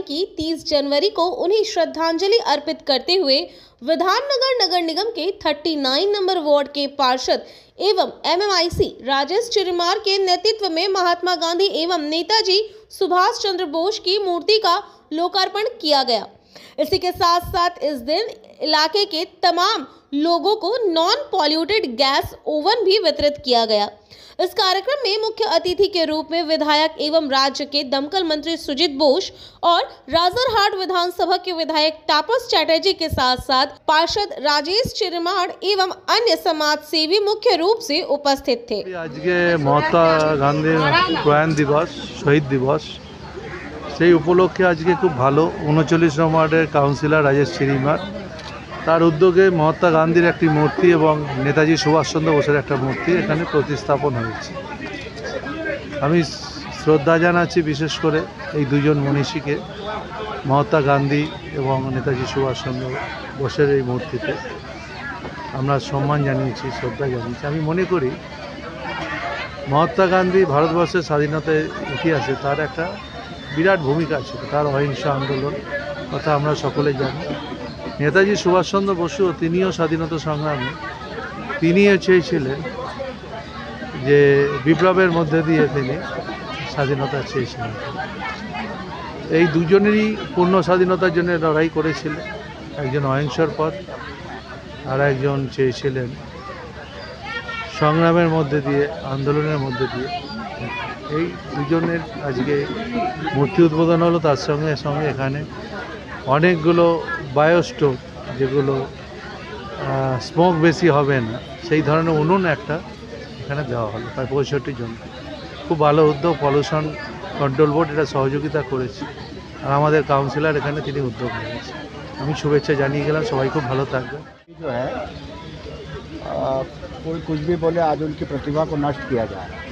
की 30 जनवरी को उन्हें श्रद्धांजलि अर्पित करते हुए विधाननगर नगर निगम के 39 नंबर वार्ड के पार्षद एवं एमएमआईसी राजेश चिरीमार के नेतृत्व में महात्मा गांधी एवं नेताजी सुभाष चंद्र बोस की मूर्ति का लोकार्पण किया गया। इसी के साथ साथ इस दिन इलाके के तमाम लोगों को नॉन पॉल्यूटेड गैस ओवन भी वितरित किया गया। इस कार्यक्रम में मुख्य अतिथि के रूप में विधायक एवं राज्य के दमकल मंत्री सुजीत बोस और राजरहाट विधानसभा के विधायक तापस चैटर्जी के साथ साथ पार्षद राजेश चिरीमार एवं अन्य समाज सेवी मुख्य रूप से उपस्थित थे। आज के महात्मा गांधी प्रयाण दिवस शहीद दिवस সেই উপলক্ষে আজকে খুব ভালো 39 নম্বর ওয়ার্ডের কাউন্সিলর রাজেশ চিরিমার তার উদ্যোগে মহাত্মা গান্ধীর একটি মূর্তি এবং নেতাজি সুভাষচন্দ্র বোসের একটা মূর্তি এখানে প্রতিস্থাপন হয়েছে। আমি শ্রদ্ধা জানাচ্ছি বিশেষ করে এই দুজন মনীষীকে, মহাত্মা গান্ধী এবং নেতাজি সুভাষচন্দ্র বোসের এই মূর্তিতে আমরা সম্মান জানিয়েছি, শ্রদ্ধা জানিয়েছি। আমি মনে করি মহাত্মা গান্ধী ভারতবর্ষের স্বাধীনতার ইতিহাসে তার একটা বিরাট ভূমিকা ছিল। তার অহিংস আন্দোলন কথা আমরা সকলে জানি। নেতাজি সুভাষচন্দ্র বসু তিনিও স্বাধীনতা সংগ্রামে তিনিও চেয়েছিলেন যে বিপ্লবের মধ্যে দিয়ে তিনি স্বাধীনতা চেয়েছিলেন। এই দুজনেরই পূর্ণ স্বাধীনতার জন্য লড়াই করেছিলেন। একজন অহিংসর পথ আর একজন চেয়েছিলেন সংগ্রামের মধ্যে দিয়ে, আন্দোলনের মধ্যে দিয়ে। এই দুজনের আজকে মূর্তি উদ্বোধন হলো। তার সঙ্গে সঙ্গে এখানে অনেকগুলো বায়োস্টোভ, যেগুলো স্মোক বেশি হবে না সেই ধরনের উনুন একটা এখানে দেওয়া হলো প্রায় 65 জন। খুব ভালো উদ্যোগ। পলিউশন কন্ট্রোল বোর্ড এটা সহযোগিতা করেছে আর আমাদের কাউন্সিলর এখানে তিনি উদ্যোগ নিয়েছে। আমি শুভেচ্ছা জানিয়ে গেলাম। সবাই খুব ভালো থাকবে। जो है कोई कुछ भी बोले, आज उनकी प्रतिभा को नष्ट किया जा रहा है।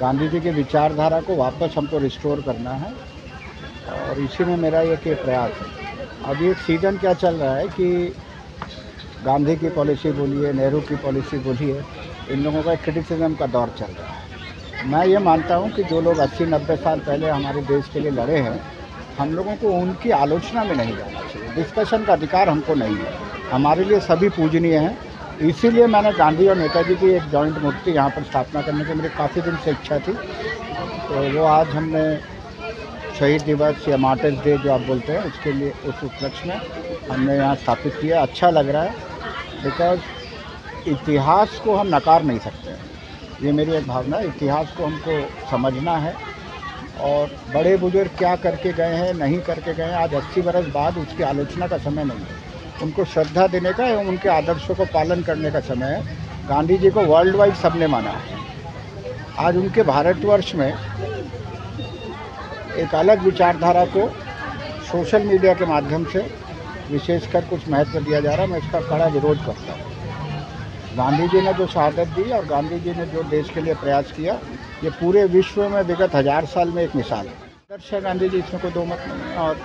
गांधी जी की विचारधारा को वापस हमको रिस्टोर करना है और इसी में मेरा एक प्रयास है। अभी एक सीजन क्या चल रहा है कि गांधी की पॉलिसी बोलिए, नेहरू की पॉलिसी बोलिए, इन लोगों का क्रिटिसिज्म का दौर चल रहा है। मैं ये मानता हूँ कि जो लोग 80-90 साल पहले हमारे देश के लिए लड़े हैं, हम लोगों को उनकी आलोचना में नहीं जाना चाहिए। डिस्कशन का अधिकार हमको नहीं है। हमारे लिए सभी पूजनीय हैं। इसीलिए मैंने गांधी और नेताजी की एक जॉइंट मूर्ति यहाँ पर स्थापना करने की मेरी काफ़ी दिन से इच्छा थी। तो वो आज हमने शहीद दिवस या मार्टर्स डे जो आप बोलते हैं, उसके लिए उस उपलक्ष्य में हमने यहाँ स्थापित किया। अच्छा लग रहा है बिकॉज इतिहास को हम नकार नहीं सकते हैं। ये मेरी एक भावना है। इतिहास को हमको समझना है और बड़े बुजुर्ग क्या करके गए हैं, नहीं करके गए हैं, आज 80 बरस बाद उसकी आलोचना का समय नहीं है। उनको श्रद्धा देने का एवं उनके आदर्शों को पालन करने का समय है। गांधी जी को वर्ल्ड वाइड सबने माना है। आज उनके भारतवर्ष में एक अलग विचारधारा को सोशल मीडिया के माध्यम से विशेषकर कुछ महत्व दिया जा रहा है। मैं इसका कड़ा विरोध करता हूँ। गांधी जी ने जो शहादत दी और गांधी जी ने जो देश के लिए प्रयास किया, ये पूरे विश्व में विगत 1000 साल में एक मिसाल है। आदर्श है गांधी जी, इसमें कोई दो मत नहीं है और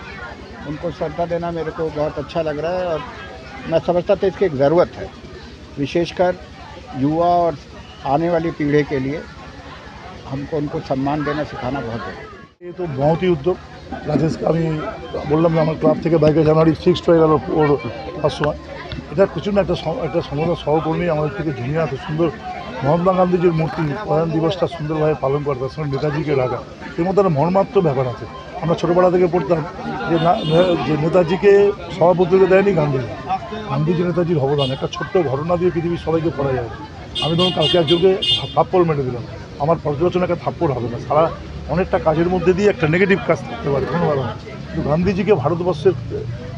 उनको श्रद्धा देना मेरे को बहुत अच्छा लग रहा है और मैं समझता था इसकी एक ज़रूरत है, विशेषकर युवा और आने वाली पीढ़ी के लिए हमको उनको सम्मान देना सिखाना बहुत ज़रूरी है। ये तो बहुत ही उद्योग রাজেশকে আমি বললাম যে আমার ক্লাব থেকে 22 জানুয়ারি ফিক্সড হয়ে গেল ওর সময়। এটা কিছু না, একটা সমস্ত সহকর্মী আমাদের থেকে জুনিয়র এত সুন্দর মহাত্মা গান্ধীজির মূর্তি প্রয়াণ দিবসটা সুন্দরভাবে পালন করে, তার সঙ্গে নেতাজিকে রাখা, এর মধ্যে একটা মর্মাত্মক ব্যাপার আছে। আমরা ছোটোবেলা থেকে পড়তাম যে নেতাজিকে সভাপতিকে দেয়নি গান্ধীজি, গান্ধীজি নেতাজির অবদান। একটা ছোট্ট ঘটনা দিয়ে পৃথিবীর সবাইকে পড়া যায়। আমি ধরুন কালকে একজনকে থাপ্পড় মেরে দিলাম, আমার পর্যালোচনা একটা থাপ্পড় হবে না, সারা অনেকটা কাজের মধ্যে দিয়ে একটা নেগেটিভ কাজ থাকতে পারে, কোনো ব্যাপার না। কিন্তু গান্ধীজিকে ভারতবর্ষের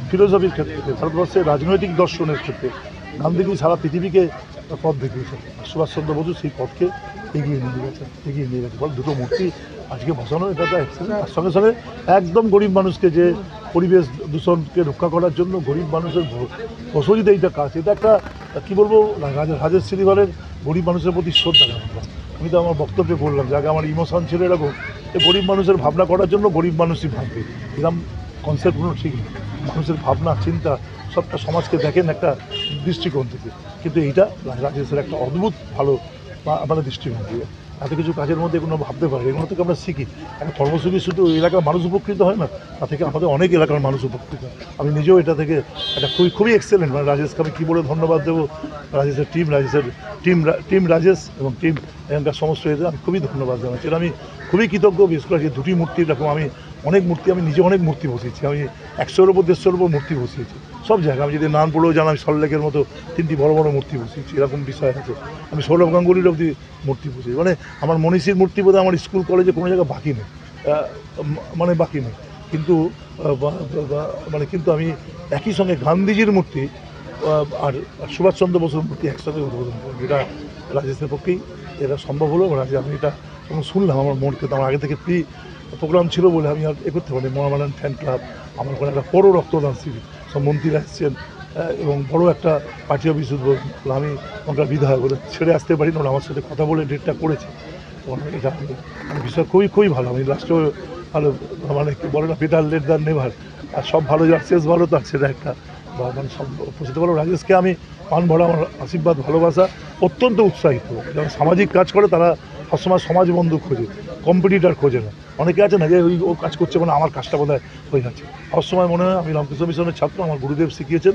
ফিলোসফির ক্ষেত্রে, ভারতবর্ষের রাজনৈতিক দর্শনের ক্ষেত্রে গান্ধীজি সারা পৃথিবীকে পথ দেখিয়েছেন। সুভাষচন্দ্র বসু সেই পথকে এগিয়ে নিয়ে গেছে। ফলে দুটো মূর্তি আজকে বসানো, এটা তো এক্সেলেন্ট। তার সঙ্গে সঙ্গে একদম গরিব মানুষকে, যে পরিবেশ দূষণকে রক্ষা করার জন্য গরিব মানুষের বসতিতে এইটা কাজ, এটা একটা কী বলবো, রাজেশ চিরিমারের গরিব মানুষের প্রতি শ্রদ্ধা জানাবো। আমি তো আমার বক্তব্যে বললাম যে আগে আমার ইমোশন ছিল এরকম যে গরিব মানুষের ভাবনা করার জন্য গরিব মানুষই ভাববে, এরকম কনসেপ্ট কোনো ঠিক নেই। মানুষের ভাবনা চিন্তা সবটা সমাজকে দেখেন একটা দৃষ্টিকোণ থেকে, কিন্তু এইটা রাজেশের একটা অদ্ভুত ভালো আমাদের দৃষ্টিভঙ্গি। এত কিছু কাজের মধ্যে এগুলো ভাবতে পারি, এগুলো থেকে আমরা শিখি। একটা কর্মসূচি শুধু এলাকার মানুষ উপকৃত হয় না, তা থেকে আমাদের অনেক এলাকার মানুষ উপকৃত হয়। আমি নিজেও এটা থেকে একটা খুবই এক্সেলেন্ট, মানে রাজেশকে আমি কী বলে ধন্যবাদ দেবো, রাজেশের টিম রাজেশ এবং টিম এখানকার সমস্ত এদের আমি খুবই ধন্যবাদ জানাচ্ছি। এটা আমি খুবই কৃতজ্ঞ। বিশেষ করে যে দুটি মূর্তি, এরকম আমি নিজে অনেক মূর্তি বসিয়েছি। আমি 100-এর উপর 150-এর উপর মূর্তি বসিয়েছি সব জায়গায়। আমি যদি নাম পড়েও জানাই, সল্টলেকের মতো 3টি বড় বড় মূর্তি বসিয়েছি, এরকম বিষয় আছে। আমি সৌরভ গাঙ্গুলির অবধি মূর্তি বসিয়েছি। মানে আমার মনীষীর মূর্তি বোধহয় আমার স্কুল কলেজে কোনো জায়গায় বাকি নেই, বাকি নেই। কিন্তু কিন্তু আমি একই সঙ্গে গান্ধীজির মূর্তি আর সুভাষচন্দ্র বসুর মূর্তি একসাথে উদ্বোধন করি। এটা রাজেশের পক্ষেই এটা সম্ভব হলো। আমি এটা যখন শুনলাম আমার মনকে, তো আমার আগে থেকে প্রোগ্রাম ছিল বলে আমি আর করতে পারি। মহামারান ফ্যান ক্লাব, আমার ওখানে একটা বড়ো রক্তদান শিবির, সব মন্ত্রীরা এসেছেন এবং বড় একটা পার্টি অফিস উদ্বোধন। আমি ওখানকার বিধায়ক বলে ছেড়ে আসতে পারি না, আমার সাথে কথা বলে ডেটটা করেছে। এটা বিষয় খুবই ভালো। আমি লাস্টেও ভালো, মানে কি বলে না, বেটার লেট দ্যান নেভার। আর সব ভালো যার শেষ ভালো, তার সেটা একটা মানে সব উপস্থিত বলো। রাজেশকে আমি প্রাণ ভরা আমার আশীর্বাদ, ভালোবাসা, অত্যন্ত উৎসাহিত। যারা সামাজিক কাজ করে তারা সবসময় সমাজ বন্ধু খোঁজে, কম্পিটিটার খোঁজে না। অনেকে আছে না যে ও কাজ করছে মানে আমার কাজটা বোধহয় হয়ে যাচ্ছে। সবসময় মনে হয় আমি রামকৃষ্ণ মিশনের ছাত্র, আমার গুরুদেব শিখিয়েছেন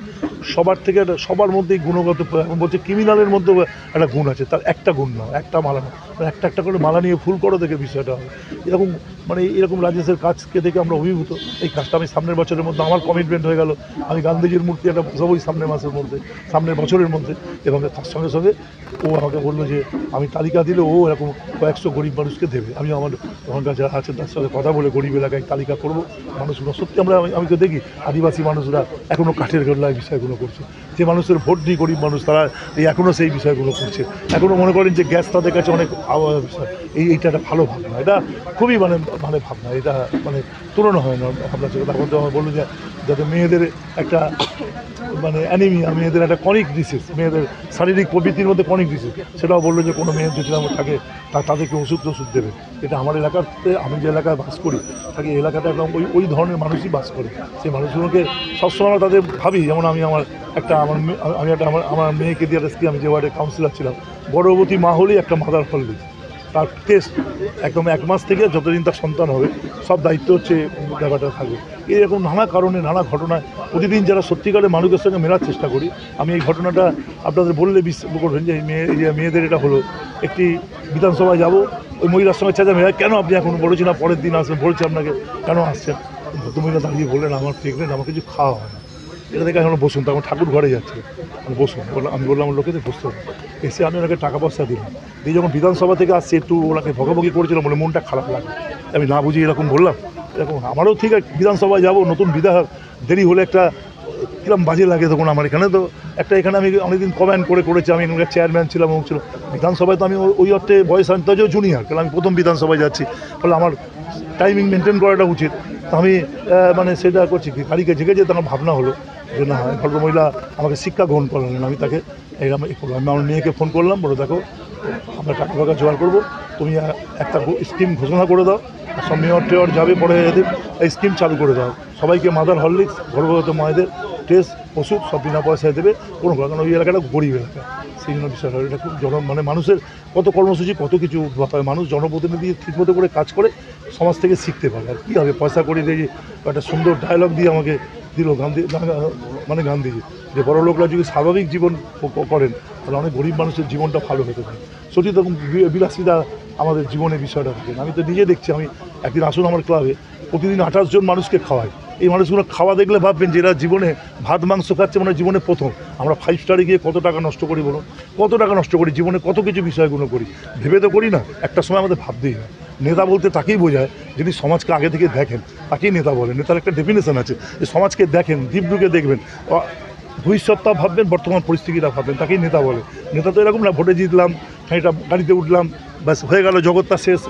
সবার মধ্যেই গুণগত, এখন বলছে ক্রিমিনালের মধ্যেও একটা গুণ আছে, তার একটা গুণ না, একটা মালা না, একটা করে মালা নিয়ে ফুল করো দেখে বিষয়টা হবে। এরকম রাজেশের কাজকে দেখে আমরা অভিভূত। এই কাজটা আমি সামনের বছরের মধ্যে, আমার কমিটমেন্ট হয়ে গেল, আমি গান্ধীজির মূর্তি একটা বসাবোই সামনের বছরের মধ্যে। এবং তার সঙ্গে সঙ্গে ও আমাকে বললো যে আমি তালিকা দিলে ও এরকম কয়েকশো গরিব মানুষকে দেবে। আমি ওখানকার যারা আছেন তার সাথে কথা বলে গরিব এলাকায় তালিকা করবো। মানুষগুলো সত্যি আমি তো দেখি আদিবাসী মানুষরা এখনও কাঠের গোল্লায় বিষয়গুলো করছে। যে মানুষের ভোট নেই গরিব মানুষ, তারা এখনও সেই বিষয়গুলো করছে। এখনও মনে করেন যে গ্যাস তাদের কাছে অনেক বিষয়। এইটা একটা ভালো ভাবনা, এটা খুবই মানে ভাবনা, এটা মানে তুলনা হয় না ভাবনা ছিল। তখন তো আমার বললো যে যাতে মেয়েদের একটা অ্যানিমিয়া, মেয়েদের একটা ক্রনিক ডিসিজ, মেয়েদের শারীরিক প্রবৃত্তির মধ্যে ক্রনিক ডিসিজ, সেটাও বললো যে কোনো মেয়ের যদি আমার থাকে তাদেরকে ওষুধ দেবে। এটা আমার এলাকাতে, আমি যে এলাকায় বাস করি থাকি, এলাকাটা একদম ওই ধরনের মানুষই বাস করে। সেই মানুষগুলোকে সবসময় আমরা তাদের ভাবি। যেমন আমি আমার মেয়েকে দিয়ে স্কিম, আমি যে ওয়ার্ডে কাউন্সিলর ছিলাম, গর্ভবতী মা হলেই একটা মাদার ফল দিই, তার টেস্ট একদম 1 মাস থেকে যতদিন তার সন্তান হবে সব দায়িত্ব হচ্ছে ব্যাপারটা থাকবে। এরকম নানা কারণে, নানা ঘটনায় প্রতিদিন যারা সত্যিকারের মানুষের সঙ্গে মেলার চেষ্টা করি। আমি এই ঘটনাটা আপনাদের বললে বিশ্বাস করবেন যে মেয়েদের এটা হলো, একটি বিধানসভায় যাব, ওই মহিলার সঙ্গে চাচা মেয়ে কেন আপনি এখন বলেছি না পরের দিন আসবেন, বলছি আপনাকে কেন আসছেন, ভদ্রমহিলা দাঁড়িয়ে বললেন আমার প্রেগনেন্ট, আমার কিছু খাওয়া হয় না। এটা দেখে এখন বসুন, তখন ঠাকুর ঘরে যাচ্ছে, বসুন। আমি বললাম লোকেদের বসতে হবে। এসে আমি ওনাকে টাকা পয়সা দিলাম, দিয়ে যখন বিধানসভা থেকে আসছে একটু ওনাকে ভগাভগি করেছিলাম বলে মনটা খারাপ লাগে। আমি না বুঝি এরকম বললাম, এরকম আমারও ঠিক আছে, বিধানসভায় যাবো, নতুন বিধায়ক, দেরি হলে একটা কিরম বাজে লাগে। তখন আমার এখানে তো এখানে আমি অনেকদিন কমেন্ট করেছি, আমি এখানকার চেয়ারম্যান ছিলাম, ছিল বিধানসভায়, তো আমি ওই অর্থে বয়স আনতেও জুনিয়র, কারণ আমি প্রথম বিধানসভায় যাচ্ছি, ফলে আমার টাইমিং মেনটেন করাটা উচিত। তো আমি সেটা করছি কি, গাড়িকে জেগে যেতে আমার ভাবনা হলো যে না, ভদ্রমহিলা আমাকে শিক্ষা গ্রহণ করলেন, আমি তাকে এইরকম করলাম। আমি আমার মেয়েকে ফোন করলাম, বলে দেখো আমরা টাকা ফাঁকা জোগাড় করবো, তুমি একটা স্কিম ঘোষণা করে দাও, সব মেয়র যাবে, পরে এদের এই স্কিম চালু করে দাও, সবাইকে মাদার হরলিক্স, গর্ভবত মায়েদের টেস্ট, ওষুধ সব বিনা পয়সায় দেবে, কোনো কারণ ওই এলাকাটা গরিব এলাকা। সেই জন্য বিষয়টা এটা খুব মানুষের কত কর্মসূচি, কত কিছু ব্যাপারে মানুষ জনপ্রতিনিধি ঠিকমতো করে কাজ করে সমাজ থেকে শিখতে পারে। আর কী হবে, পয়সা করে দিয়ে একটা সুন্দর ডায়লগ দিয়ে আমাকে দিল গান্ধীজি, যে বড় লোকরা যদি স্বাভাবিক জীবন করেন তাহলে অনেক গরিব মানুষের জীবনটা ভালো হতে পারে। সত্যি তখন বিলাসিতা আমাদের জীবনের বিষয়টা থাকে। আমি তো নিজে দেখছি, আমি একদিন আসুন আমার ক্লাবে, প্রতিদিন 28 জন মানুষকে খাওয়াই। এই মানুষগুলো খাওয়া দেখলে ভাববেন যে এরা জীবনে ভাত মাংস খাচ্ছে, মানে জীবনে প্রথম। আমরা 5 স্টারে গিয়ে কত টাকা নষ্ট করি বলুন, কত টাকা নষ্ট করি, জীবনে কত কিছু বিষয়গুলো করি, ভেবে তো করি না। একটা সময় আমাদের ভাবতেই হয়। নেতা বলতে তাকেই বোঝায় যিনি সমাজকে আগে থেকে দেখেন, তাকেই নেতা বলে। নেতার একটা ডেফিনেশন আছে, যে সমাজকে দেখেন, দীপডুকে দেখবেন, ভবিষ্যৎটা ভাববেন, বর্তমান পরিস্থিতিটা ভাববেন, তাকেই নেতা বলে। নেতা তো এরকম না, ভোটে জিতলাম, খানিকটা গাড়িতে উঠলাম, ব্যাস হয়ে গেল, জগৎটা শেষ।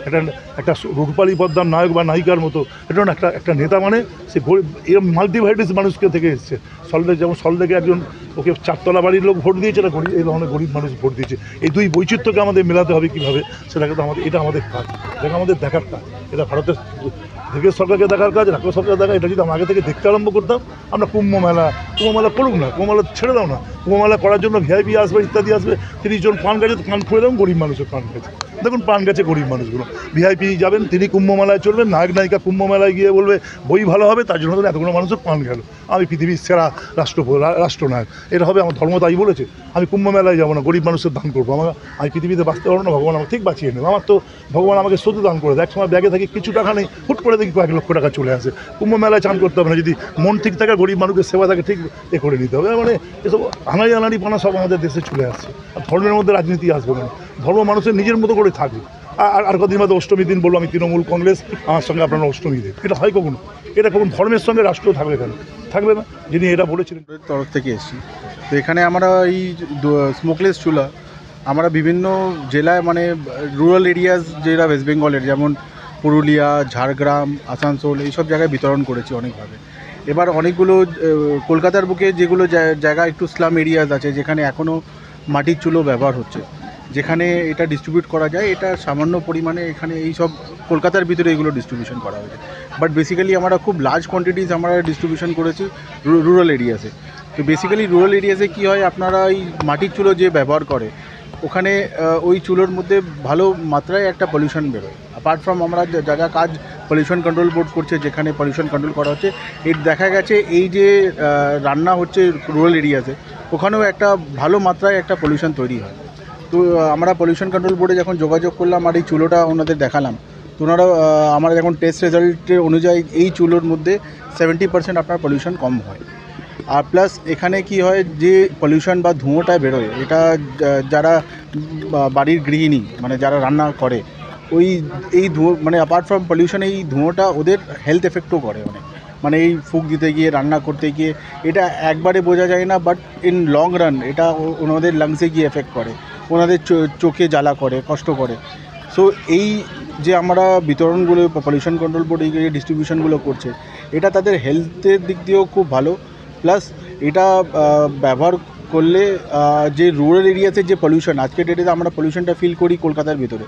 একটা রূপালী পদ্মার নায়ক বা নায়িকার মতো। এটা না, একটা নেতা মানে সে এরকম মাল্টিভাইটিস মানুষকে থেকে এসছে। যেমন সল্টলেকে একজন, ওকে 4 তলা বাড়ির লোক ভোট দিয়েছে, এই ধরনের গরিব মানুষ ভোট দিয়েছে। এই দুই বৈচিত্র্যকে আমাদের মেলাতে হবে কীভাবে, সেটাকে তো এটা আমাদের কাজ, এটা আমাদের দেখার কাজ। এটা ভারতের দেশের সরকারকে দেখার কাজ, রাজ্য সরকার দেখা। এটা যদি আমরা আগে থেকে দেখতে আরম্ভ করতাম, আমরা কুম্ভ মেলা করুক না, কুম্ভ মেলা ছেড়ে দাও না, কুম্ভ মেলা করার জন্য ভিআইপি আসবে, ইত্যাদি আসবে, 30 জন পান গাছে, তো পান খুঁড়ে দাও, গরিব মানুষের পান গাছে। দেখুন প্রাণ গেছে গরিব মানুষগুলো। ভিআইপি যাবেন, তিনি কুম্ভ মেলায় চলবেন, নায়ক নায়িকা কুম্ভ মেলায় গিয়ে বলবে বই ভালো হবে, তার জন্য এতগুলো মানুষের প্রাণ গেল, আমি পৃথিবীর সেরা রাষ্ট্রনায়ক, এটা হবে আমার ধর্ম তাই বলেছে। আমি কুম্ভ মেলায় যাবো না, গরিব মানুষের দান করবো, আমি পৃথিবীতে বাঁচতে পারবো না, ভগবান আমাকে ঠিক বাঁচিয়ে নেবে। আমার তো ভগবান আমাকে শুধু দান করে দেয়, এক সময় ব্যাগে থাকি কিছু টাকা নেই, হুট করে দেখি কয়েক লক্ষ টাকা চলে আসে। কুম্ভ মেলায় চান করতে হবে না, যদি মন ঠিক থাকে, গরিব মানুষের সেবা থাকে, ঠিক এ করে নিতে হবে। মানে এসব আনাড়ি পানা সব আমাদের দেশে চলে আসছে। আর ধর্মের মধ্যে রাজনীতি আসবে না, ধর্ম মানুষের নিজের মতো করে থাকবে। আর কদিন বাদে অষ্টমী দিন বলবো আমি তৃণমূল কংগ্রেস, আমার সঙ্গে আপনারা অষ্টমী দিন, এটা হয় কখনো? এটা কখন ধর্মের সঙ্গে রাষ্ট্র থাকবে কেন? থাকবে না। যিনি এটা বলেছিলেন তরফ থেকে এসেছি, তো এখানে আমরা এই স্মোকলেস চুলা আমরা বিভিন্ন জেলায়, মানে রুরাল এরিয়াস যেটা ওয়েস্ট বেঙ্গলের, যেমন পুরুলিয়া, ঝাড়গ্রাম, আসানসোল, এইসব জায়গায় বিতরণ করেছি অনেকভাবে। এবার অনেকগুলো কলকাতার বুকে যেগুলো জায়গা একটু স্লাম এরিয়াস আছে, যেখানে এখনও মাটির চুলো ব্যবহার হচ্ছে, যেখানে এটা ডিস্ট্রিবিউট করা যায়, এটা সামান্য পরিমাণে এখানে এই সব কলকাতার ভিতরে এগুলো ডিস্ট্রিবিউশন করা হয়েছে। বাট বেসিক্যালি আমরা খুব লার্জ কোয়ান্টিটিস আমরা ডিস্ট্রিবিউশন করেছি রুরাল এরিয়াসে। তো বেসিক্যালি রুরাল এরিয়াসে কী হয়, আপনারা এই মাটির চুলো যে ব্যবহার করে, ওখানে ওই চুলোর মধ্যে ভালো মাত্রায় একটা পলিউশন বেরোয়। অ্যাপার্ট ফ্রম আমরা যা যা কাজ পলিউশন কন্ট্রোল বোর্ড করছে, যেখানে পলিউশন কন্ট্রোল করা হচ্ছে, এর দেখা গেছে এই যে রান্না হচ্ছে রুরাল এরিয়াতে, ওখানেও একটা ভালো মাত্রায় একটা পলিউশন তৈরি হয়। তো আমরা পলিউশন কন্ট্রোল বোর্ডে যখন যোগাযোগ করলাম আর এই চুলোটা ওনাদের দেখালাম, তো ওনারা আমরা যখন টেস্ট রেজাল্টের অনুযায়ী এই চুলোর মধ্যে 70% আপনার পলিউশন কম হয়। আর প্লাস এখানে কি হয়, যে পলিউশন বা ধুঁয়োটা বেরোয়, এটা যারা বাড়ির গৃহিণী, মানে যারা রান্না করে, এই ধুঁয়ো, মানে অ্যাপার্ট ফ্রম পলিউশন, এই ধুঁয়োটা ওদের হেলথ এফেক্টও করে অনেক। মানে এই ফুক দিতে গিয়ে, রান্না করতে গিয়ে, এটা একবারে বোঝা যায় না, বাট ইন লং রান এটা ওনাদের লাংসে গিয়ে এফেক্ট করে, ওনাদের চোখে জ্বালা করে, কষ্ট করে। সো এই যে আমরা বিতরণগুলো পলিউশন কন্ট্রোল বোর্ড এই ডিস্ট্রিবিউশনগুলো করছে, এটা তাদের হেলথের দিক দিয়েও খুব ভালো। প্লাস এটা ব্যবহার করলে যে রুরাল এরিয়াতে যে পলিউশন, আজকের ডেটে আমরা পলিউশনটা ফিল করি কলকাতার ভিতরে,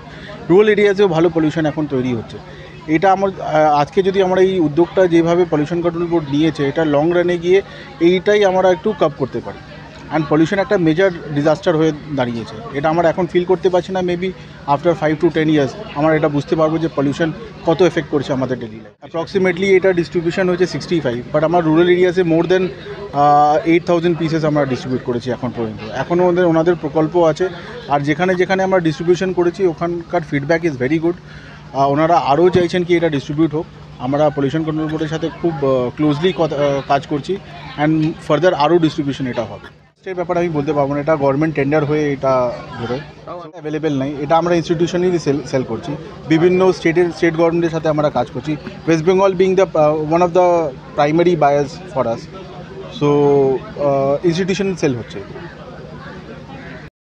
রুরাল এরিয়াতেও ভালো পলিউশন এখন তৈরি হচ্ছে। এটা আমার আজকে যদি আমরা এই উদ্যোগটা যেভাবে পলিউশন কন্ট্রোল বোর্ড নিয়েছে, এটা লং রানে গিয়ে এইটাই আমরা একটু কাপ করতে পারি। অ্যান্ড পলিউশন একটা মেজর ডিজাস্টার হয়ে দাঁড়িয়েছে, এটা আমরা এখন ফিল করতে পারছি না। মেবি আফটার 5 to 10 years আমরা এটা বুঝতে পারবো যে পলিউশন কত এফেক্ট করছে আমাদের ডেলি লাইফ। অ্যাপ্রক্সিমেটলি এটা ডিস্ট্রিবিউশন হয়েছে 65, বাট আমার রুরাল এরিয়াসে মোর দেন 8,000 পিসেস আমরা ডিস্ট্রিবিউট করেছি এখন পর্যন্ত। এখনও ওনাদের প্রকল্প আছে, আর যেখানে যেখানে আমরা ডিস্ট্রিবিউশন করেছি ওখানকার ফিডব্যাক ইজ ভেরি গুড। ওনারা আরও চাইছেন কি এটা ডিস্ট্রিবিউট হোক। আমরা পলিউশন কন্ট্রোল বোর্ডের সাথে খুব ক্লোজলি কাজ করছি, অ্যান্ড ফার্দার আরও ডিস্ট্রিবিউশন এটা হবে। এই ব্যাপারে আমি বলতে পারবো না, এটা গভর্নমেন্ট টেন্ডার হয়ে এটা বেরোয়, অ্যাভেলেবেল নাই। এটা আমরা ইনস্টিটিউশনেরই সেল করছি, বিভিন্ন স্টেট গভর্নমেন্টের সাথে আমরা কাজ করছি। West Bengal being the one of the primary buyers for us, so institutional sale হচ্ছে।